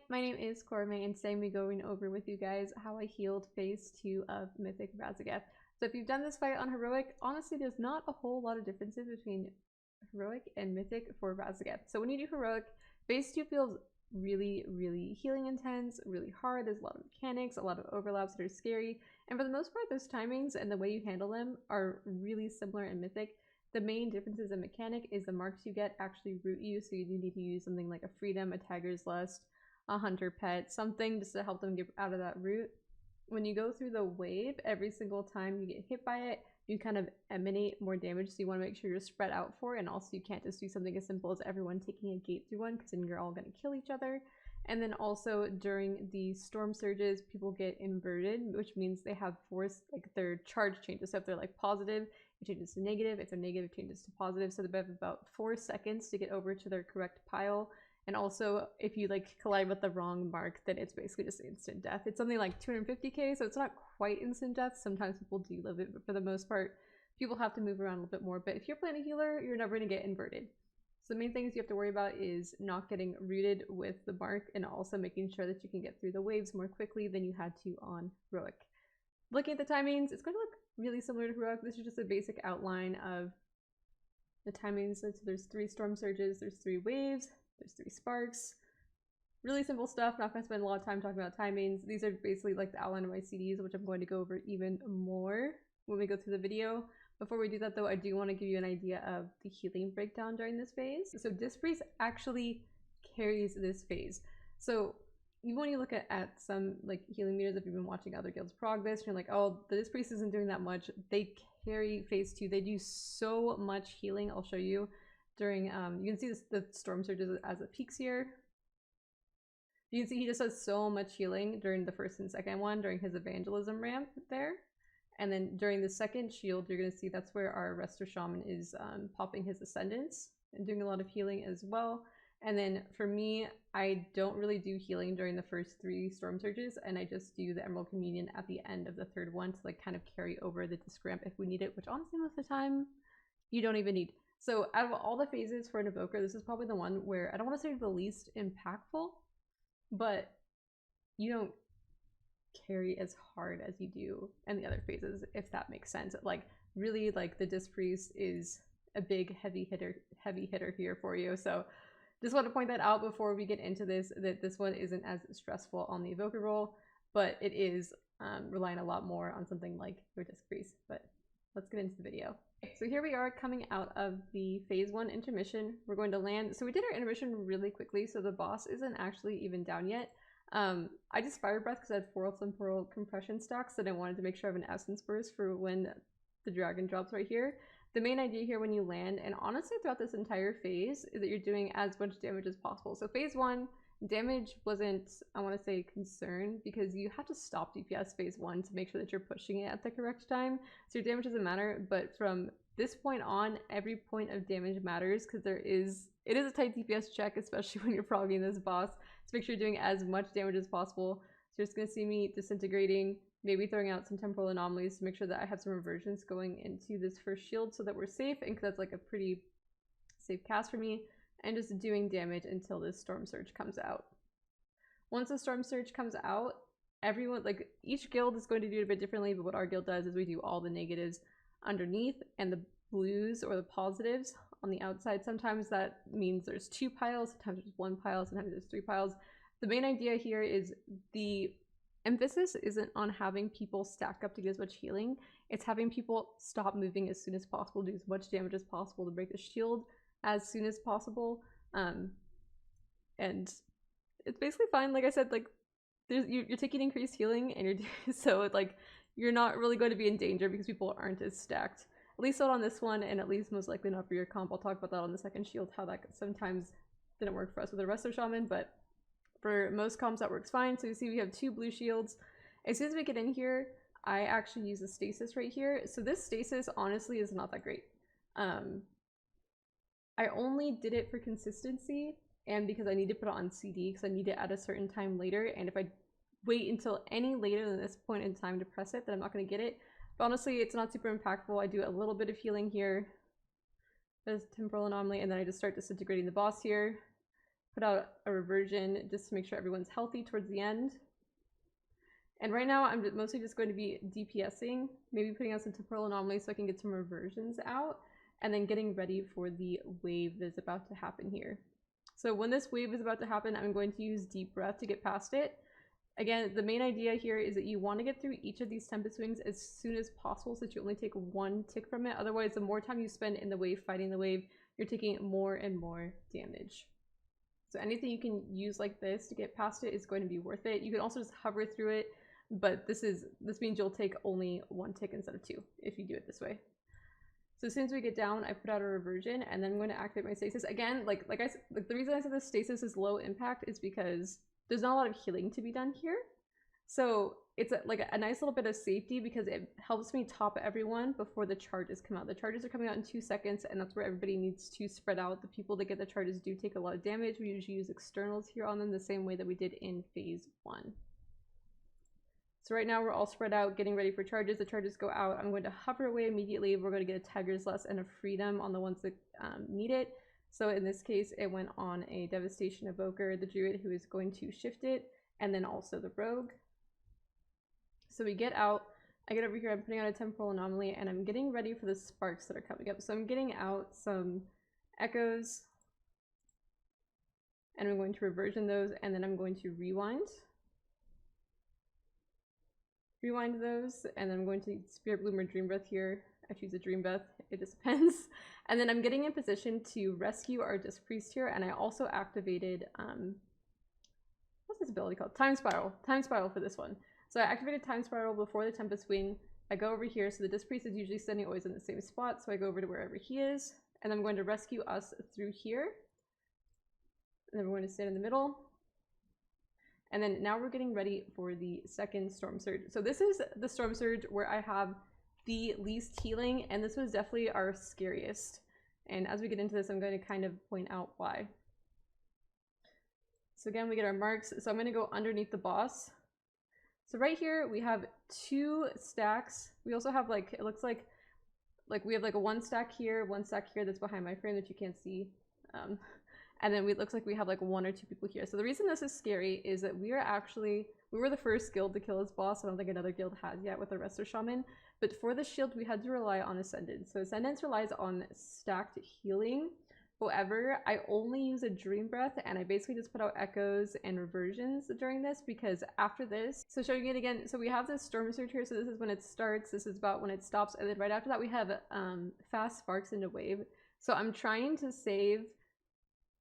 my name is Corme, and today I'm going over with you guys how I healed phase 2 of Mythic Raszageth. So if you've done this fight on Heroic, honestly there's not a whole lot of differences between Heroic and Mythic for Raszageth. So when you do Heroic, phase 2 feels really healing intense, really hard. There's a lot of mechanics, a lot of overlaps that are scary, and for the most part those timings and the way you handle them are really similar in Mythic. The main differences in mechanic is the marks you get actually root you, so you do need to use something like a Freedom, a Tiger's Lust, a Hunter Pet, something just to help them get out of that root. When you go through the wave, every single time you get hit by it, you kind of emanate more damage, so you want to make sure you're spread out for it, and also you can't just do something as simple as everyone taking a gate through one, because then you're all going to kill each other. And then also during the storm surges, people get inverted, which means they have force, like their charge changes. So if they're like positive, it changes to negative. If they're negative, it changes to positive. So they have about 4 seconds to get over to their correct pile. And also, if you like collide with the wrong mark, then it's basically just instant death. It's something like 250k, so it's not quite instant death. Sometimes people do live it, but for the most part, people have to move around a little bit more. But if you're playing a healer, you're never going to get inverted. So the main things you have to worry about is not getting rooted with the mark, and also making sure that you can get through the waves more quickly than you had to on Heroic. Looking at the timings, it's going to look really similar to Heroic. This is just a basic outline of the timings. So there's 3 storm surges, there's 3 waves, there's 3 sparks. Really simple stuff. Not going to spend a lot of time talking about timings. These are basically like the outline of my CDs, which I'm going to go over even more when we go through the video. Before we do that though, I do want to give you an idea of the healing breakdown during this phase. So Disc Priest actually carries this phase. So even when you look at some like healing meters, if you've been watching other guilds progress, you're like, oh, the Disc Priest isn't doing that much. They carry phase 2. They do so much healing. I'll show you during, you can see this, the storm surges as it peaks here. You can see he just does so much healing during the first and second one, during his evangelism ramp there. And then during the second shield, you're going to see that's where our Resto Shaman is popping his Ascendance and doing a lot of healing as well. And then for me, I don't really do healing during the first 3 storm surges, and I just do the Emerald Communion at the end of the 3rd one to like kind of carry over the Disc Ramp if we need it, which honestly most of the time you don't even need. So out of all the phases for an Evoker, this is probably the one where I don't want to say the least impactful, but you don't carry as hard as you do in the other phases, if that makes sense. Like really, like the Disc Priest is a big heavy hitter here for you. So just want to point that out before we get into this, that this one isn't as stressful on the Evoker roll, but it is relying a lot more on something like your Disc Priest. But let's get into the video. So here we are coming out of the phase 1 intermission. We're going to land. So we did our intermission really quickly, so the boss isn't actually even down yet. I just fire breath because I had 4 temporal compression stocks, and I wanted to make sure I have an essence burst for when the dragon drops right here. The main idea here when you land, and honestly throughout this entire phase, is that you're doing as much damage as possible. So phase 1, damage wasn't, I want to say, concern, because you have to stop DPS phase 1 to make sure that you're pushing it at the correct time. So your damage doesn't matter, but from this point on, every point of damage matters, because it is a tight DPS check, especially when you're progging this boss. So make sure you're doing as much damage as possible. So you're just going to see me disintegrating, maybe throwing out some temporal anomalies to make sure that I have some reversions going into this first shield so that we're safe, and because that's like a pretty safe cast for me, and just doing damage until this storm surge comes out. Once the storm surge comes out, everyone, like each guild is going to do it a bit differently, but what our guild does is we do all the negatives underneath and the blues or the positives on the outside. Sometimes that means there's 2 piles, sometimes there's 1 pile, sometimes there's 3 piles. The main idea here is the emphasis isn't on having people stack up to get as much healing. It's having people stop moving as soon as possible, do as much damage as possible to break the shield as soon as possible. And it's basically fine. Like I said, like you're taking increased healing, and you're so like you're not really going to be in danger because people aren't as stacked. At least not on this one, and at least most likely not for your comp. I'll talk about that on the second shield, how that sometimes didn't work for us with the Resto Shaman, but for most comps that works fine. So you see we have 2 blue shields. As soon as we get in here, I actually use a stasis right here. So this stasis honestly is not that great. I only did it for consistency and because I need to put it on CD because I need it at a certain time later, and if I wait until any later than this point in time to press it, then I'm not going to get it. But honestly, it's not super impactful. I do a little bit of healing here. There's temporal anomaly, and then I just start disintegrating the boss here. put out a reversion just to make sure everyone's healthy towards the end. And right now I'm mostly just going to be DPSing, maybe putting out some temporal anomalies so I can get some reversions out, and then getting ready for the wave that's about to happen here. So when this wave is about to happen, I'm going to use Deep Breath to get past it. Again, the main idea here is that you want to get through each of these Tempest Wings as soon as possible so that you only take one tick from it. Otherwise, the more time you spend in the wave fighting the wave, you're taking more and more damage. So anything you can use like this to get past it is going to be worth it. You can also just hover through it, but this means you'll take only one tick instead of two if you do it this way. So as soon as we get down, I put out a reversion, and then I'm going to activate my stasis. Again, like the reason I said the stasis is low impact is because there's not a lot of healing to be done here. So it's like a nice little bit of safety because it helps me top everyone before the charges come out. The charges are coming out in 2 seconds, and that's where everybody needs to spread out. The people that get the charges do take a lot of damage. We usually use externals here on them the same way that we did in phase 1. So right now we're all spread out, getting ready for charges. The charges go out. I'm going to hover away immediately. We're going to get a Tiger's Lust and a Freedom on the ones that need it. So in this case, it went on a Devastation Evoker, the Druid who is going to shift it, and then also the Rogue. So we get out. I get over here, I'm putting out a Temporal Anomaly, and I'm getting ready for the sparks that are coming up. So I'm getting out some Echoes, and I'm going to reversion those, and then I'm going to rewind those, and then I'm going to Spirit Bloom or Dream Breath here. I choose a Dream Breath, it just depends. And then I'm getting in position to rescue our Disc Priest here, and I also activated, what's this ability called? Time Spiral for this one. So I activated Time Spiral before the Tempest Wing. I go over here, so the Disc Priest is usually standing always in the same spot, so I go over to wherever he is, and I'm going to rescue us through here. And then we're going to stand in the middle. And then now we're getting ready for the second Storm Surge. So this is the Storm Surge where I have the least healing, and this was definitely our scariest. And as we get into this, I'm going to kind of point out why. So again, we get our marks. So I'm going to go underneath the boss. So right here, we have 2 stacks. We also have like, it looks like we have like a 1 stack here that's behind my frame that you can't see. And then it looks like we have like 1 or 2 people here. So the reason this is scary is that we were the first guild to kill this boss. I don't think another guild has yet with the Resto Shaman. But for the shield, we had to rely on Ascendance. So Ascendance relies on stacked healing. However, I only use a Dream Breath, and I basically just put out Echoes and Reversions during this because after this, so showing it again, so we have this Storm Surge here. So this is when it starts, this is about when it stops, and then right after that we have Fast Sparks into Wave. So I'm trying to save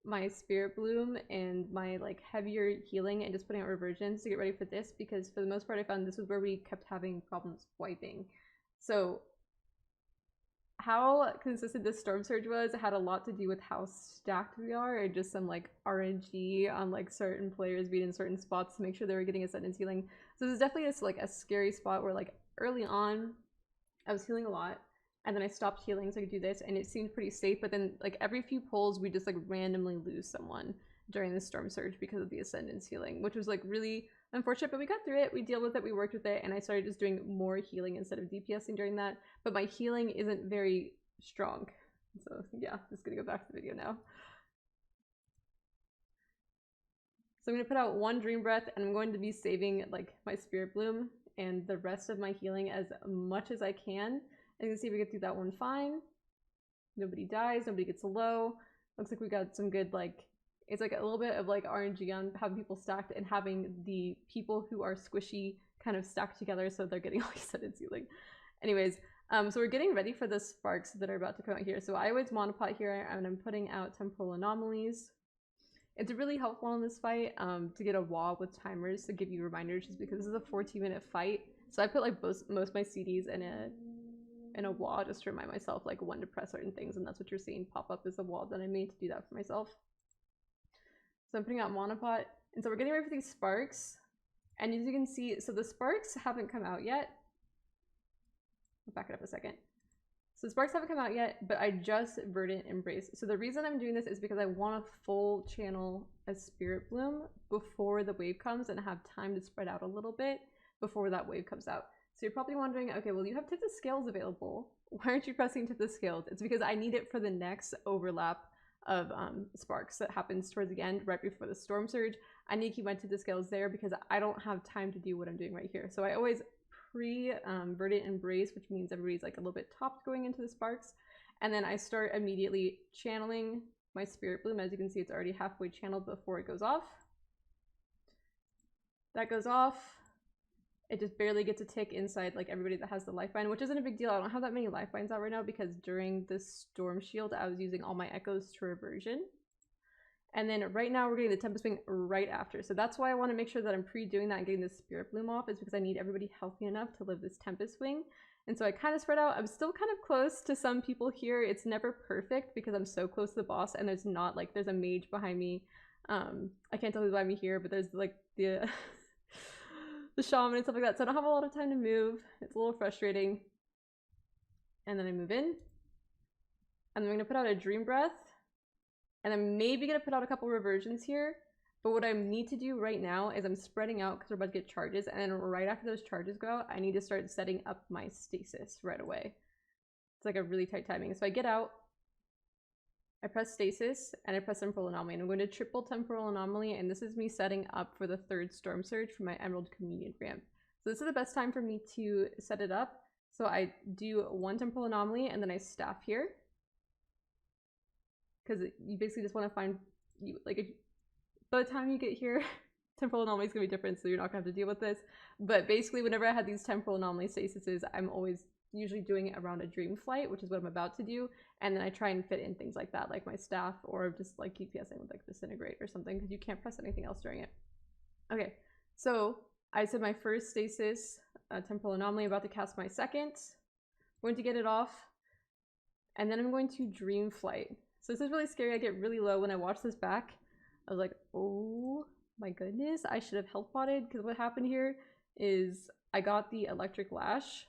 my Spirit Bloom and my like heavier healing and just putting out reversions to get ready for this, because for the most part I found this was where we kept having problems wiping. So how consistent this Storm Surge was had a lot to do with how stacked we are, and just some like RNG on like certain players being in certain spots to make sure they were getting Ascendance healing. So this is definitely like a scary spot where like early on I was healing a lot, and then I stopped healing so I could do this, and it seemed pretty safe. But then like every few pulls we just like randomly lose someone during the Storm Surge because of the Ascendance healing, which was like really unfortunate, but we got through it, we dealt with it, we worked with it, and I started just doing more healing instead of DPSing during that. But my healing isn't very strong, so yeah, just gonna go back to the video now. So I'm gonna put out 1 Dream Breath, and I'm going to be saving like my Spirit Bloom and the rest of my healing as much as I can. And you can see we get through that one fine. Nobody dies, nobody gets low. Looks like we got some good like, it's like a little bit of like RNG on having people stacked and having the people who are squishy kind of stacked together so they're getting all Ascendance healing. Anyways, so we're getting ready for the sparks that are about to come out here. So I always monopot here, and I'm putting out Temporal Anomalies. It's really helpful in this fight to get a wall with timers to give you reminders, just because this is a 14-minute fight. So I put like most of my CDs in a wall just to remind myself like when to press certain things, and that's what you're seeing pop up is a wall that I made to do that for myself. So I'm putting out monopot, and so we're getting ready for these sparks, and as you can see, so the sparks haven't come out yet. I'll back it up a second. So the sparks haven't come out yet, but I just Verdant Embrace. So the reason I'm doing this is because I want to full channel a Spirit Bloom before the wave comes and have time to spread out a little bit before that wave comes out. So you're probably wondering, okay, well, you have Tip the Scales available. Why aren't you pressing Tip the Scales? It's because I need it for the next overlap of sparks that happens towards the end, right before the storm surge. I need to keep my tip to scales there because I don't have time to do what I'm doing right here. So I always verdant embrace, which means everybody's like a little bit topped going into the sparks. And then I start immediately channeling my spirit bloom. As you can see, it's already halfway channeled before it goes off. That goes off. It just barely gets a tick inside like everybody that has the lifeline, which isn't a big deal. I don't have that many lifelines out right now because during the storm shield, I was using all my echoes to reversion. And then right now we're getting the Tempest Wing right after. So that's why I want to make sure that I'm pre-doing that and getting this Spirit Bloom off, is because I need everybody healthy enough to live this Tempest Wing. And so I kind of spread out. I'm still kind of close to some people here. It's never perfect because I'm so close to the boss and there's not like, there's a mage behind me. I can't tell who's behind me here, but there's like the the shaman and stuff like that. So I don't have a lot of time to move. It's a little frustrating. And then I move in. And then I'm going to put out a Dream Breath. And I'm maybe going to put out a couple reversions here. But what I need to do right now is I'm spreading out because we're about to get charges. And then right after those charges go out, I need to start setting up my stasis right away. It's like a really tight timing. So I get out. I press stasis and I press temporal anomaly, and I'm going to triple temporal anomaly, and this is me setting up for the third storm surge for my Emerald Communion ramp. So this is the best time for me to set it up. So I do one temporal anomaly and then I staff here, because you basically just want to find you like by the time you get here, temporal anomaly is gonna be different, so you're not gonna have to deal with this. But basically, whenever I had these temporal anomaly stasises, I'm always usually doing it around a dream flight, which is what I'm about to do, and then I try and fit in things like that, like my staff, or just like DPSing with like disintegrate or something, because you can't press anything else during it. Okay, so I said my first stasis, temporal anomaly, about to cast my second. I'm going to get it off, and then I'm going to dream flight. So this is really scary. I get really low when I watch this back. I was like, oh my goodness, I should have health potted, because what happened here is I got the electric lash.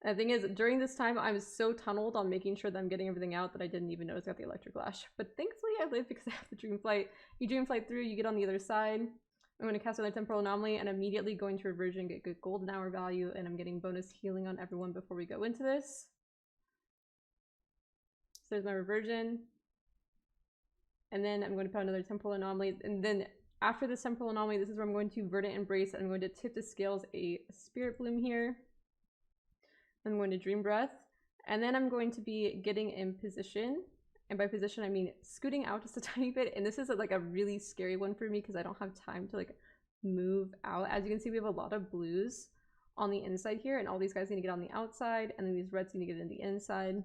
And the thing is, during this time, I was so tunneled on making sure that I'm getting everything out that I didn't even notice I got the electric lash. But thankfully I lived because I have the dream flight. You dream flight through, you get on the other side. I'm going to cast another temporal anomaly and immediately going to reversion, get good golden hour value, and I'm getting bonus healing on everyone before we go into this. So there's my reversion. And then I'm going to put another temporal anomaly, and then after this temporal anomaly, this is where I'm going to verdant embrace, and I'm going to tip the scales a spirit bloom here. I'm going to dream breath, and then I'm going to be getting in position, and by position I mean scooting out just a tiny bit. And this is like a really scary one for me because I don't have time to like move out. As you can see, we have a lot of blues on the inside here, and all these guys need to get on the outside, and then these reds need to get in the inside.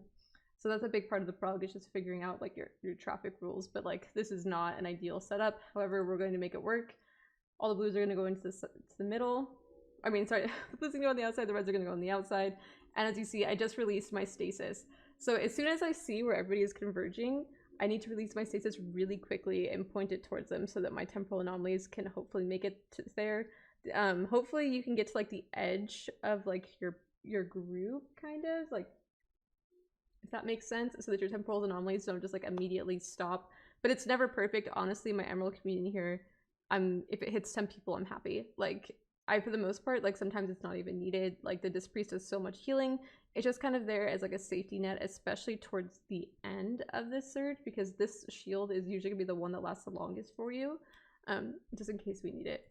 So that's a big part of the prog, is just figuring out like your traffic rules. But like, this is not an ideal setup. However, we're going to make it work. All the blues are going to go into the middle. I mean, sorry, the blues are going to go on the outside, the reds are going to go on the outside. And as you see, I just released my stasis. So as soon as I see where everybody is converging, I need to release my stasis really quickly and point it towards them so that my temporal anomalies can hopefully make it to there. Hopefully you can get to like the edge of like your group, kind of like, if that makes sense, so that your temporal anomalies don't just like immediately stop. But it's never perfect. Honestly, my Emerald Communion here, if it hits 10 people, I'm happy. Like, for the most part, like sometimes it's not even needed. Like the Disc Priest does so much healing. It's just kind of there as like a safety net, especially towards the end of this surge, because this shield is usually gonna be the one that lasts the longest for you, just in case we need it.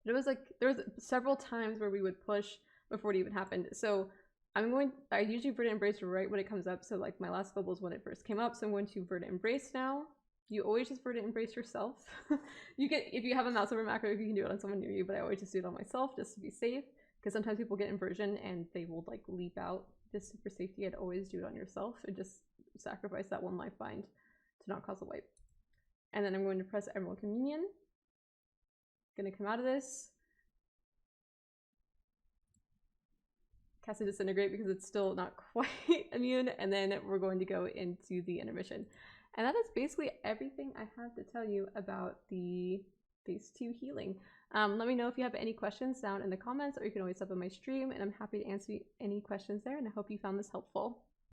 But it was like, there was several times where we would push before it even happened. So I usually verdant embrace right when it comes up. So like my last global is when it first came up. So I'm going to verdant embrace now. You always just verdant embrace yourself. You can, if you have a mouse over macro, you can do it on someone near you, but I always just do it on myself just to be safe. Because sometimes people get inversion and they will like leap out just for safety. I'd always do it on yourself and just sacrifice that one life bind to not cause a wipe. And then I'm going to press Emerald Communion. Gonna come out of this. Cast a disintegrate because it's still not quite immune, and then we're going to go into the intermission. And that is basically everything I have to tell you about the phase 2 healing. Let me know if you have any questions down in the comments, or you can always sub on my stream, and I'm happy to answer any questions there, and I hope you found this helpful.